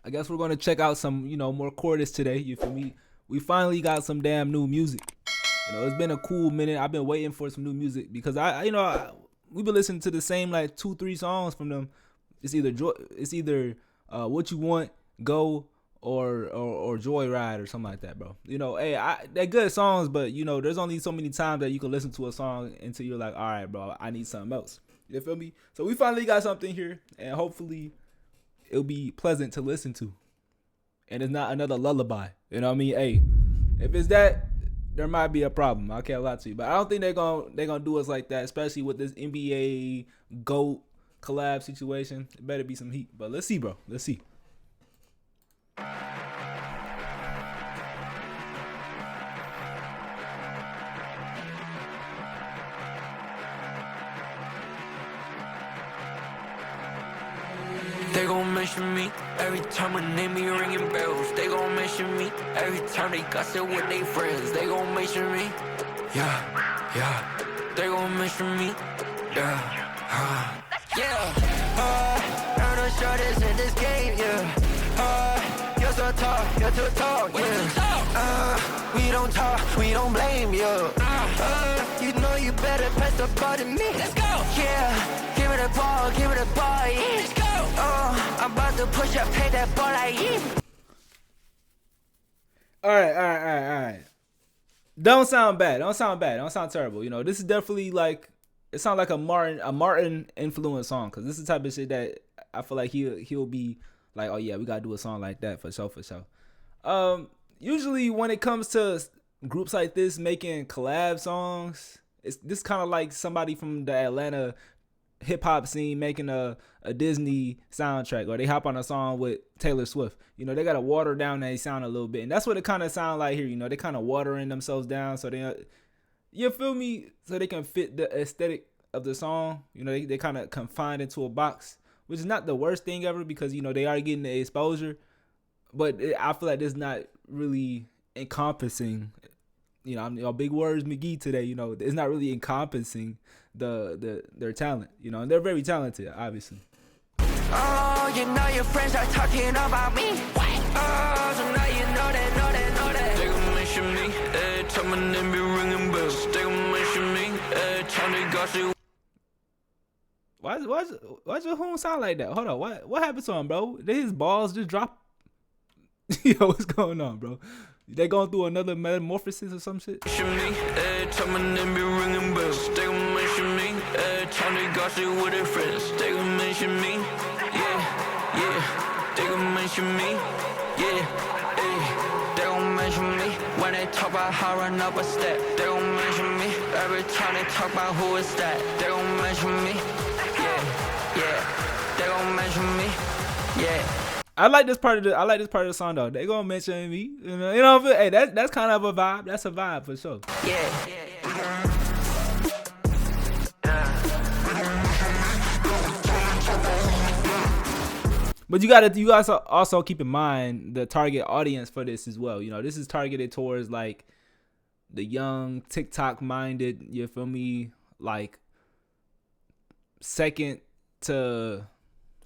I guess we're gonna check out some, more Cordis today. You feel me? We finally got some damn new music. It's been a cool minute. I've been waiting for some new music because we've been listening to the same like 2-3 songs from them. It's either What You Want, Go, or Joyride or something like that, bro. They're good songs, but there's only so many times that you can listen to a song until you're like, all right, bro, I need something else. You feel me? So we finally got something here, and hopefully it'll be pleasant to listen to, and it's not another lullaby. You know what I mean? Hey, if it's that, there might be a problem. I can't lie to you, but I don't think they're gonna do us like that, especially with this NBA GOAT collab situation. It better be some heat. But let's see, bro. Let's see. They gon' mention me every time my name be ringing bells. They gon' mention me every time they gossip with they friends. They gon' mention me, yeah. They gon' mention me, yeah. I'm the shortest in this game, yeah. You're so tall, you're too tall, yeah. We don't blame you. You know you better pass the ball to me. Let's go, yeah. Give me the ball, yeah. Let's go. I'm about to push up, take that ball like you. All right. Don't sound bad. Don't sound terrible. This is definitely like, it sounds like a Martin influence song, because this is the type of shit that I feel like he'll be like, oh yeah, we gotta do a song like that for sure. Usually when it comes to groups like this making collab songs, it's this kind of like somebody from the Atlanta hip hop scene making a Disney soundtrack, or they hop on a song with Taylor Swift. They gotta water down that sound a little bit, and that's what it kind of sound like here. They kind of watering themselves down so they, you feel me, so they can fit the aesthetic of the song. They kind of confined into a box, which is not the worst thing ever, because they are getting the exposure, but I feel like it's not really encompassing. Big words McGee today. It's not really encompassing their talent. And they're very talented, obviously. Oh, your friends are talking about me. Oh, so now you know that. They gon' mention me every time my name be ringing bells. They gon' mention me every time they gossip. Why's your home sound like that? Hold on, what happened to him, bro? Did his balls just drop? Yo, what's going on, bro? They going through another metamorphosis or some shit? Mention me every time my name be ringing bells. They gon' mention me every time they gossip with their friends. They gon' mention me, yeah. They gon' mention me, yeah. They gon' mention me when they talk about how I run up a step. They gon' mention me every time they talk about who is that. They gon' mention me, yeah. They gon' mention me, yeah. I like this part of the song though. They gonna mention me, Hey, that's kind of a vibe. That's a vibe for sure. Yeah. But you guys also keep in mind the target audience for this as well. This is targeted towards like the young TikTok minded. You feel me? Like second to,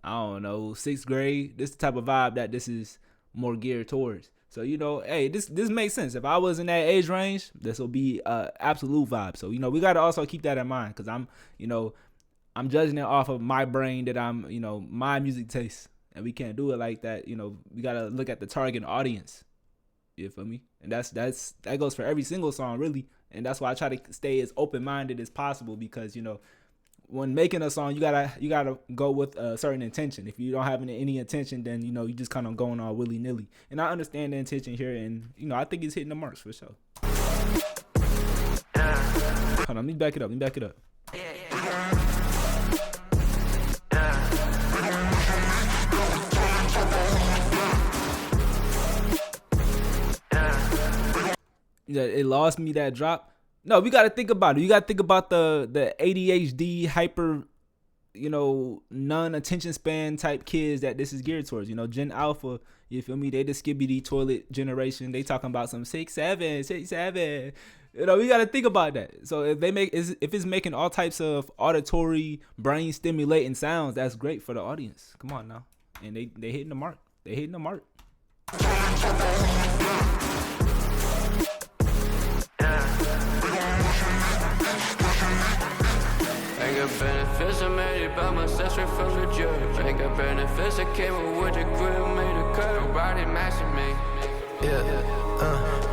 I don't know, 6th grade. This is the type of vibe that this is more geared towards. So, hey, this makes sense. If I was in that age range, this will be absolute vibe. So, we got to also keep that in mind, because I'm judging it off of my brain, that I'm, my music taste, and we can't do it like that. We got to look at the target audience. You feel me? And that goes for every single song, really. And that's why I try to stay as open-minded as possible, because, when making a song, you gotta go with a certain intention. If you don't have any intention, then you just kind of going all willy nilly. And I understand the intention here, and I think it's hitting the marks for sure. Hold on, let me back it up. It lost me that drop. No, we got to think about it. You got to think about the ADHD, hyper, non-attention span type kids that this is geared towards. Gen Alpha, you feel me? They the skibbity toilet generation. They talking about some 6'7". We got to think about that. So if it's making all types of auditory, brain stimulating sounds, that's great for the audience. Come on now. And they hitting the mark. they hitting the mark. Ain't got benefits, I made it by my sister from the judge. Ain't got benefits, I came up with the grill, made a cut. Nobody matching me.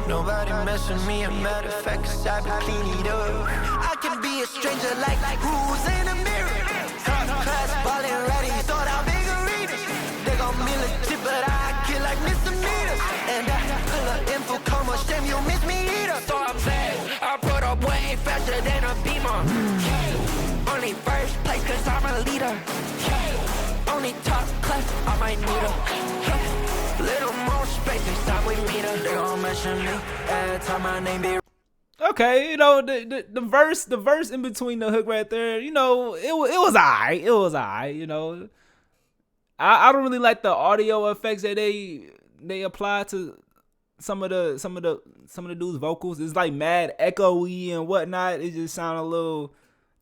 Nobody mess with me, a matter of fact, 'cause I be clean it up. I can be a stranger like who's in the mirror. Class ballin' ready, thought I'll make arenas. They gon' be legit, but I kill like misdemeanors. And I pull up info, come on, shame you miss me either. So I'm sad, I put up way faster than a beamer. Only first place, 'cause I'm a leader. Only top class, I might need her. Little more space next time we meet her. They gon' mention me every time my name be. Okay, you know, the verse in between the hook right there, you know, it was alright. It was alright, you know. I don't really like the audio effects that they apply to some of the dude's vocals. It's like mad echoey and whatnot. It just sound a little.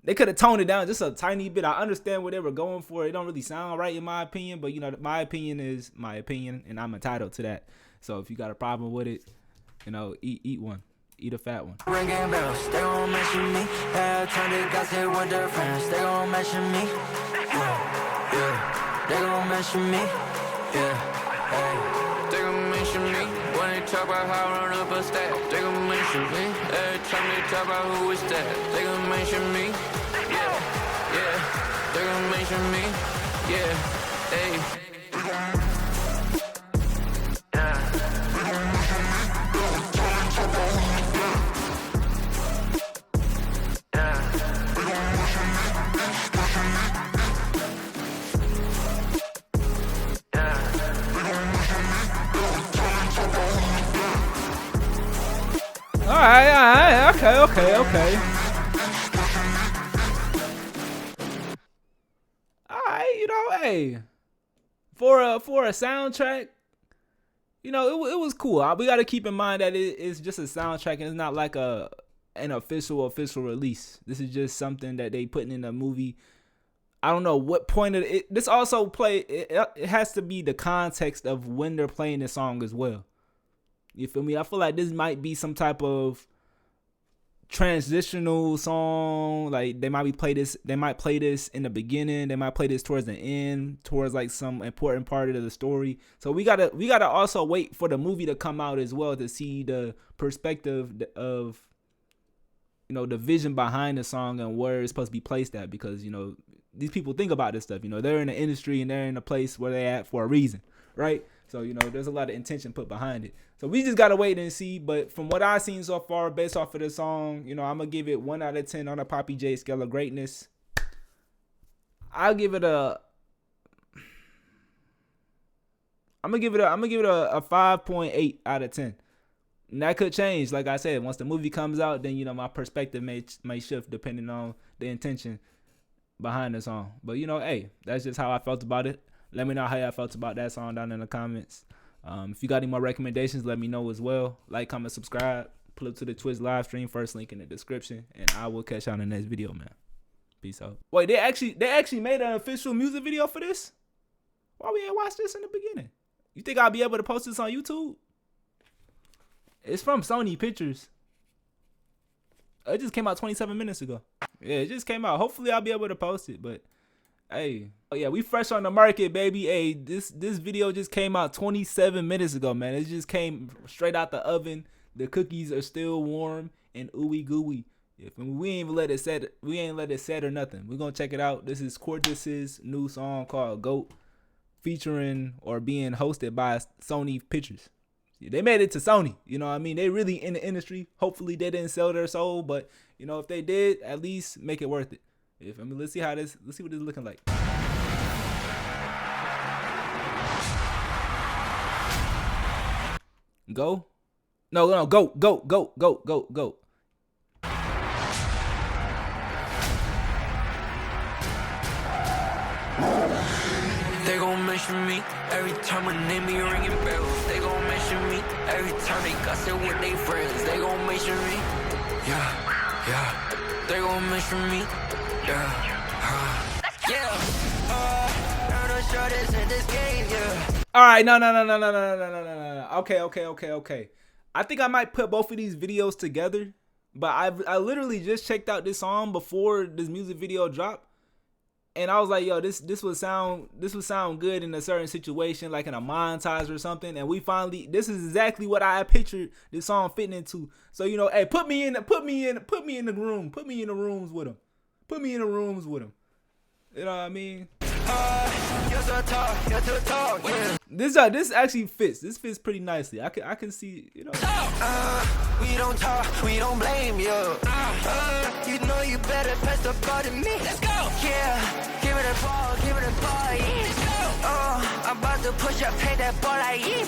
They could have toned it down just a tiny bit. I understand what they were going for. It don't really sound right in my opinion, but you know, my opinion is my opinion, and I'm entitled to that. So if you got a problem with it, you know, eat one. Eat a fat one. Ringing bells, they gon' mention me. Turn the guys here with their friends, they gon' mention me. Yeah, they gon' mention me. Yeah, hey. They gon' mention me when they talk about how I run up a stack. They gon' mention me every time they talk about who is that. They gon' mention me. Yeah, they gon' mention me. Yeah, hey. Alright, okay. Alright, you know, hey, for a soundtrack, you know, it was cool. We got to keep in mind that it's just a soundtrack and it's not like an official release. This is just something that they putting in a movie. I don't know what point of it. This also it has to be the context of when they're playing the song as well. You feel me? I feel like this might be some type of transitional song. Like they might play this in the beginning. They might play this towards the end, towards like some important part of the story. So we gotta also wait for the movie to come out as well to see the perspective of, you know, the vision behind the song and where it's supposed to be placed at, because, you know, these people think about this stuff. You know, they're in the industry and they're in a place where they're at for a reason, right? So, you know, there's a lot of intention put behind it. So we just got to wait and see. But from what I've seen so far, based off of the song, you know, I'm going to give it 1 out of 10 on a Poppy J scale of greatness. I'm going to give it a 5.8 out of 10. And that could change. Like I said, once the movie comes out, then, you know, my perspective may shift depending on the intention behind the song. But, you know, hey, that's just how I felt about it. Let me know how y'all felt about that song down in the comments. If you got any more recommendations, let me know as well. Like, comment, subscribe. Pull up to the Twitch live stream. First link in the description. And I will catch y'all in the next video, man. Peace out. Wait, they actually made an official music video for this? Why we ain't watched this in the beginning? You think I'll be able to post this on YouTube? It's from Sony Pictures. It just came out 27 minutes ago. Yeah, it just came out. Hopefully I'll be able to post it, but hey, oh yeah, we fresh on the market, baby. Hey, this video just came out 27 minutes ago, man. It just came straight out the oven. The cookies are still warm and ooey gooey. We ain't even let it set. We ain't let it set or nothing. We're gonna check it out. This is CORTIS's new song called GOAT, featuring or being hosted by Sony Pictures. They made it to Sony, you know what I mean? They really in the industry. Hopefully they didn't sell their soul, but you know, if they did, at least make it worth it. Let's see what this is looking like. Go? No, go. They gon' mention me every time my name be ringing bells. They gon' mention me every time they gossip with they friends. They gon' mention me, yeah. They gon' mention me, yeah. Now the shortest in this game, yeah. All right, no. Okay. I think I might put both of these videos together, but I literally just checked out this song before this music video dropped, and I was like, yo, this would sound good in a certain situation, like in a montage or something. And this is exactly what I pictured this song fitting into. So hey, put me in the room, put me in the rooms with him, You know what I mean? You're so tall, you're too tall, yeah. This actually fits. This fits pretty nicely. I can see, we don't talk, we don't blame you. You know you better pass the ball to me. Let's go. Yeah, give it a ball, yeah. Let's go. I'm about to push up, take that ball like you.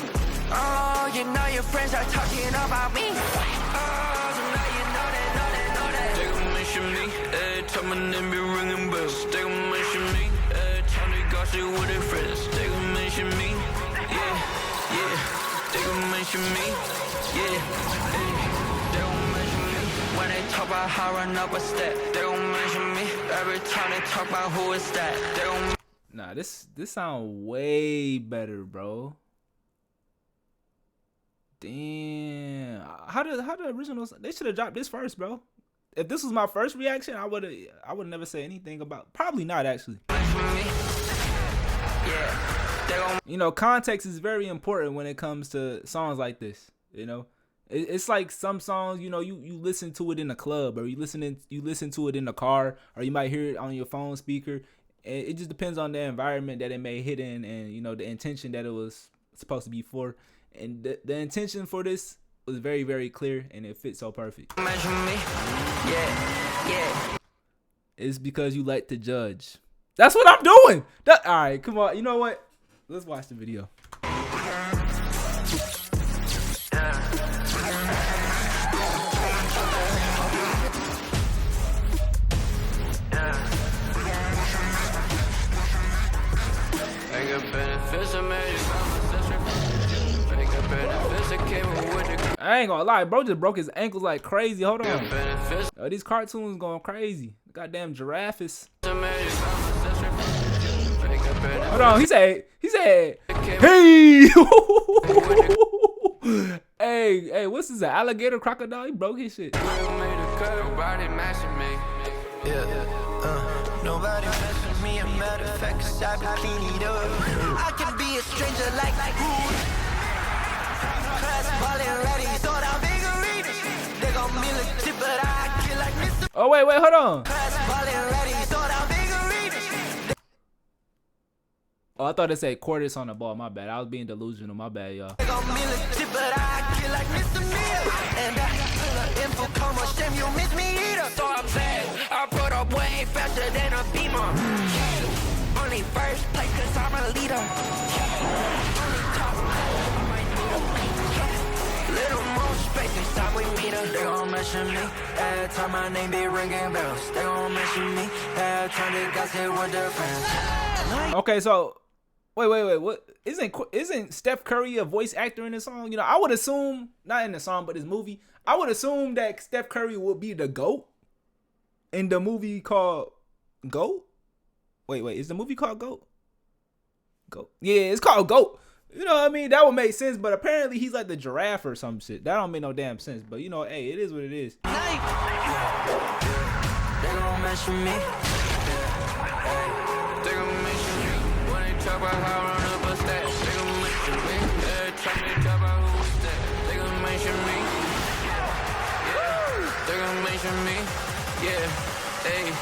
You know your friends are talking about me. So now you know that. They gon' mention me every time my name be ringing bells. They gon' mention me every time they gossip with their friends. They gon' mention me, yeah. They gon' mention me, yeah. They gon' mention me when they talk about how I run up a step. They gon' mention me every time they talk about who is that. They gon' Nah, this sound way better, bro. Damn. How the originals? They should have dropped this first, bro. If this was my first reaction, I would never say anything about. Probably not actually. Context is very important when it comes to songs like this. It's like some songs, you listen to it in a club, or you listen to it in the car, or you might hear it on your phone speaker. It just depends on the environment that it may hit in, and the intention that it was supposed to be for. And the intention for this was very, very clear, and it fits so perfect. Yeah. It's because you like to judge. That's what I'm doing. All right, come on. You know what? Let's watch the video. I ain't gonna lie, bro just broke his ankles like crazy. Hold on. These cartoons going crazy. Goddamn giraffes. Hold on, he said, hey. hey, what's this, an alligator crocodile? He broke his shit. Nobody matching me. Nobody messing me. A matter of fact, 'cause I be cleaning up. I can be a stranger like who? Class ballin' ready, thought I'm bigger. They gon' me legit, but I kill like Mr. Oh, wait, hold on. Class ballin' ready, thought I'm bigger. Oh, I thought it said CORTIS on the ball. My bad. I was being delusional. My bad, y'all. They gon' me legit, but I kill like Mr. And I feel a info coma, shame you miss me either. So I'm saying, I put up way faster than a beamer. Only first place, 'cause I'm a leader. Only top, I might need a little more space inside we meet her. They gon' mention me every time my name be ringing bells. They gon' mention me every time they gossip with their friends. Okay, so wait. What isn't Steph Curry a voice actor in this song? I would assume, not in the song, but this movie. I would assume that Steph Curry would be the GOAT in the movie called GOAT. Wait, is the movie called GOAT? GOAT. Yeah, it's called GOAT. You know what I mean? That would make sense, but apparently he's like the giraffe or some shit. That don't make no damn sense. But hey, it is what it is. They gon' mention me. They gon' mention me when they talk about how I run up a stat. They gon' mention me every time they talk about who is that. They gon' mention me, yeah. They gon' mention me, yeah. Hey.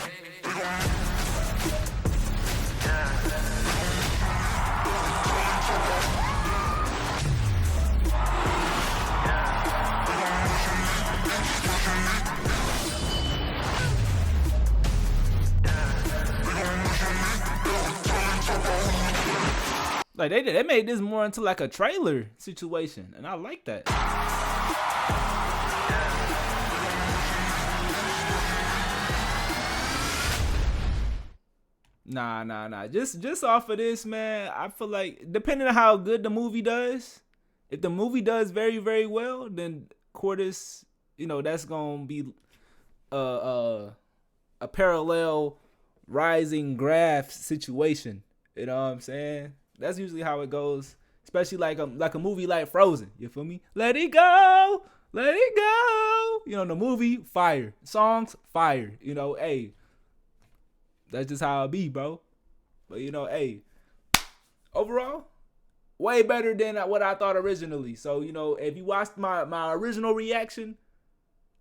Like they made this more into like a trailer situation, and I like that. Nah. Just off of this, man, I feel like depending on how good the movie does, if the movie does very, very well, then CORTIS, that's gonna be a parallel rising graph situation. You know what I'm saying? That's usually how it goes. especially like a movie like Frozen. You feel me? Let it go, let it go. You know, the movie fire, songs fire. You know, hey, that's just how it be, bro. But you know, hey, overall, way better than what I thought originally. So you know, if you watched my original reaction,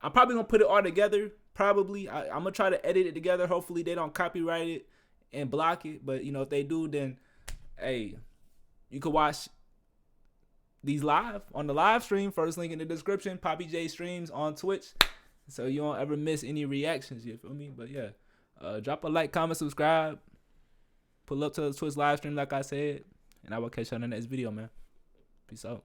I'm probably gonna put it all together. Probably, I'm gonna try to edit it together. Hopefully, they don't copyright it and block it. But you know, if they do, then hey, you can watch these live on the live stream. First link in the description. Poppy J streams on Twitch, so you don't ever miss any reactions. You feel me? But yeah, drop a like, comment, subscribe. Pull up to the Twitch live stream, like I said, and I will catch you on the next video, man. Peace out.